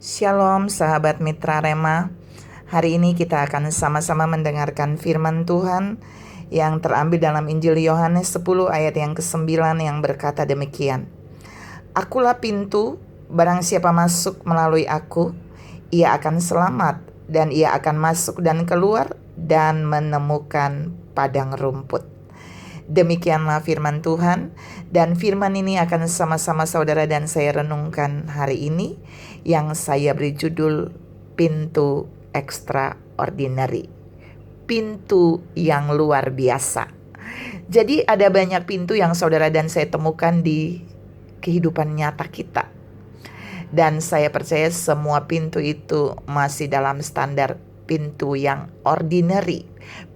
Shalom sahabat Mitra Rema. Hari ini kita akan sama-sama mendengarkan firman Tuhan yang terambil dalam Injil Yohanes 10 ayat yang ke-9 yang berkata demikian. Akulah pintu, barang siapa masuk melalui aku, ia akan selamat dan ia akan masuk dan keluar dan menemukan padang rumput. Demikianlah firman Tuhan, dan firman ini akan sama-sama saudara dan saya renungkan hari ini yang saya beri judul Pintu Extraordinary, pintu yang luar biasa. Jadi ada banyak pintu yang saudara dan saya temukan di kehidupan nyata kita, dan saya percaya semua pintu itu masih dalam standar pintu yang ordinary,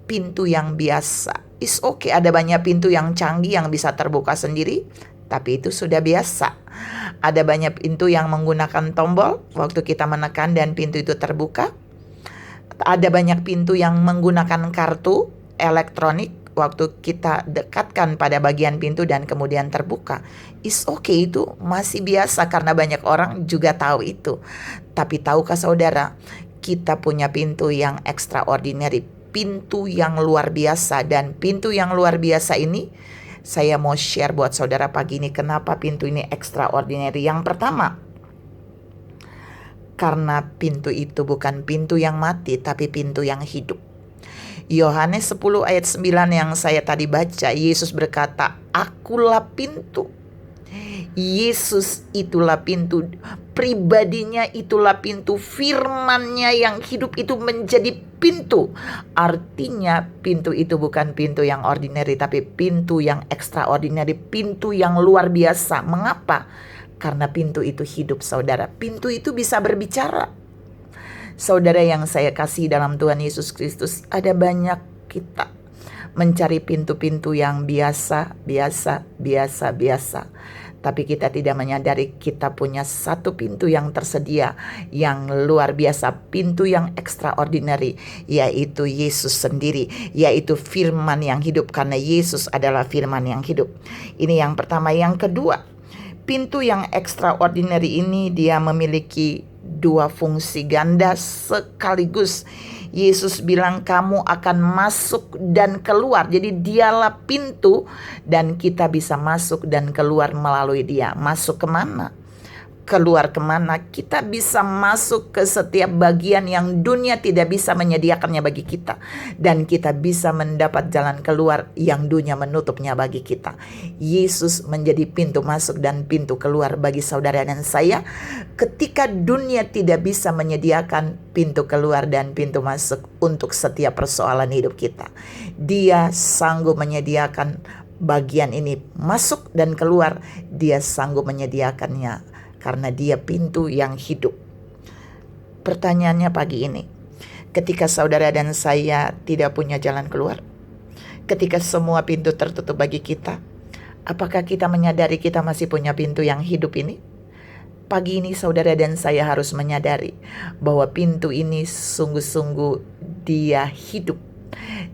pintu yang biasa. Is okay, ada banyak pintu yang canggih yang bisa terbuka sendiri, tapi itu sudah biasa. Ada banyak pintu yang menggunakan tombol, waktu kita menekan dan pintu itu terbuka. Ada banyak pintu yang menggunakan kartu elektronik, waktu kita dekatkan pada bagian pintu dan kemudian terbuka. Is okay, itu masih biasa karena banyak orang juga tahu itu. Tapi tahukah saudara, kita punya pintu yang extraordinary, pintu yang luar biasa. Dan pintu yang luar biasa ini saya mau share buat saudara pagi ini. Kenapa pintu ini extraordinary? Yang pertama, karena pintu itu bukan pintu yang mati, tapi pintu yang hidup. Yohanes 10 ayat 9 yang saya tadi baca, Yesus berkata, akulah pintu. Yesus itulah pintu, pribadinya itulah pintu, firman-Nya yang hidup itu menjadi pintu. Artinya pintu itu bukan pintu yang ordinary, tapi pintu yang extraordinary, pintu yang luar biasa. Mengapa? Karena pintu itu hidup, saudara. Pintu itu bisa berbicara. Saudara yang saya kasih dalam Tuhan Yesus Kristus, ada banyak kita mencari pintu-pintu yang biasa. Tapi kita tidak menyadari kita punya satu pintu yang tersedia, yang luar biasa, pintu yang extraordinary, yaitu Yesus sendiri, yaitu firman yang hidup, karena Yesus adalah firman yang hidup. Ini yang pertama. Yang kedua, pintu yang extraordinary ini dia memiliki dua fungsi ganda sekaligus. Yesus bilang kamu akan masuk dan keluar. Jadi dialah pintu dan kita bisa masuk dan keluar melalui dia. Masuk kemana? Keluar kemana? Kita bisa masuk ke setiap bagian yang dunia tidak bisa menyediakannya bagi kita. Dan kita bisa mendapat jalan keluar yang dunia menutupnya bagi kita. Yesus menjadi pintu masuk dan pintu keluar bagi saudara dan saya. Ketika dunia tidak bisa menyediakan pintu keluar dan pintu masuk untuk setiap persoalan hidup kita, Dia sanggup menyediakan bagian ini, masuk dan keluar. Dia sanggup menyediakannya karena dia pintu yang hidup. Pertanyaannya pagi ini, ketika saudara dan saya tidak punya jalan keluar, ketika semua pintu tertutup bagi kita, apakah kita menyadari kita masih punya pintu yang hidup ini? Pagi ini saudara dan saya harus menyadari bahwa pintu ini sungguh-sungguh dia hidup.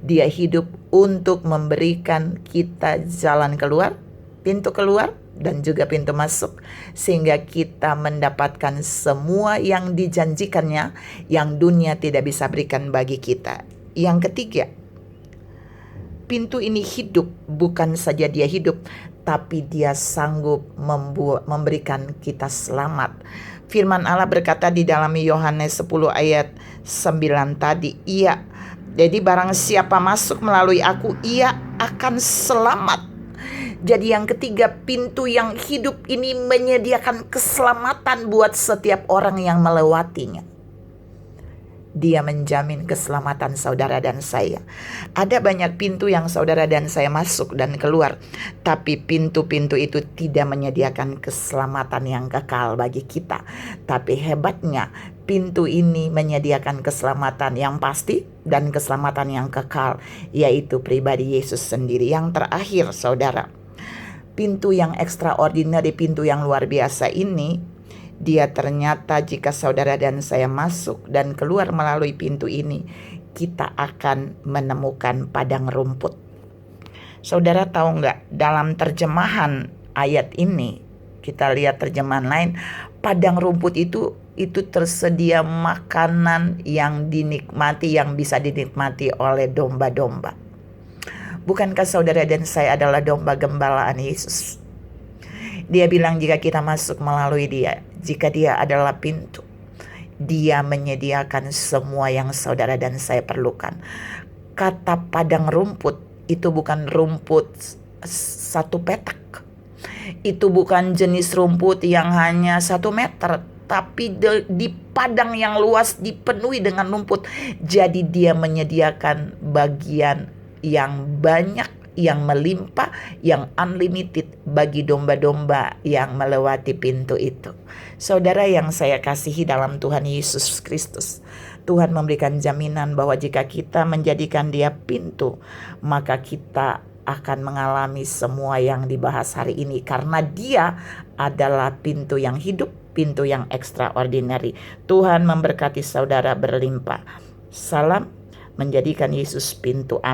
Dia hidup untuk memberikan kita jalan keluar, pintu keluar, dan juga pintu masuk, sehingga kita mendapatkan semua yang dijanjikannya yang dunia tidak bisa berikan bagi kita. Yang ketiga, pintu ini hidup. Bukan saja dia hidup, tapi dia sanggup memberikan kita selamat. Firman Allah berkata di dalam Yohanes 10 ayat 9 tadi, jadi barang siapa masuk melalui aku, ia akan selamat. Jadi yang ketiga, pintu yang hidup ini menyediakan keselamatan buat setiap orang yang melewatinya. Dia menjamin keselamatan saudara dan saya. Ada banyak pintu yang saudara dan saya masuk dan keluar, tapi pintu-pintu itu tidak menyediakan keselamatan yang kekal bagi kita. Tapi hebatnya, pintu ini menyediakan keselamatan yang pasti dan keselamatan yang kekal, yaitu pribadi Yesus sendiri. Yang terakhir saudara, pintu yang extraordinary, pintu yang luar biasa ini, dia ternyata jika saudara dan saya masuk dan keluar melalui pintu ini, kita akan menemukan padang rumput. Saudara tahu nggak, dalam terjemahan ayat ini, kita lihat terjemahan lain, padang rumput itu itu tersedia makanan yang dinikmati, yang bisa dinikmati oleh domba-domba. Bukankah saudara dan saya adalah domba gembalaan Yesus? Dia bilang jika kita masuk melalui Dia, jika Dia adalah pintu, Dia menyediakan semua yang saudara dan saya perlukan. Kata padang rumput itu bukan rumput satu petak. Itu bukan jenis rumput yang hanya 1 meter, tapi di padang yang luas dipenuhi dengan rumput. Jadi Dia menyediakan bagian yang banyak, yang melimpah, yang unlimited bagi domba-domba yang melewati pintu itu. Saudara yang saya kasihi dalam Tuhan Yesus Kristus, Tuhan memberikan jaminan bahwa jika kita menjadikan Dia pintu, maka kita akan mengalami semua yang dibahas hari ini, karena Dia adalah pintu yang hidup, pintu yang extraordinary. Tuhan memberkati saudara berlimpah. Salam, menjadikan Yesus pintu. Amin.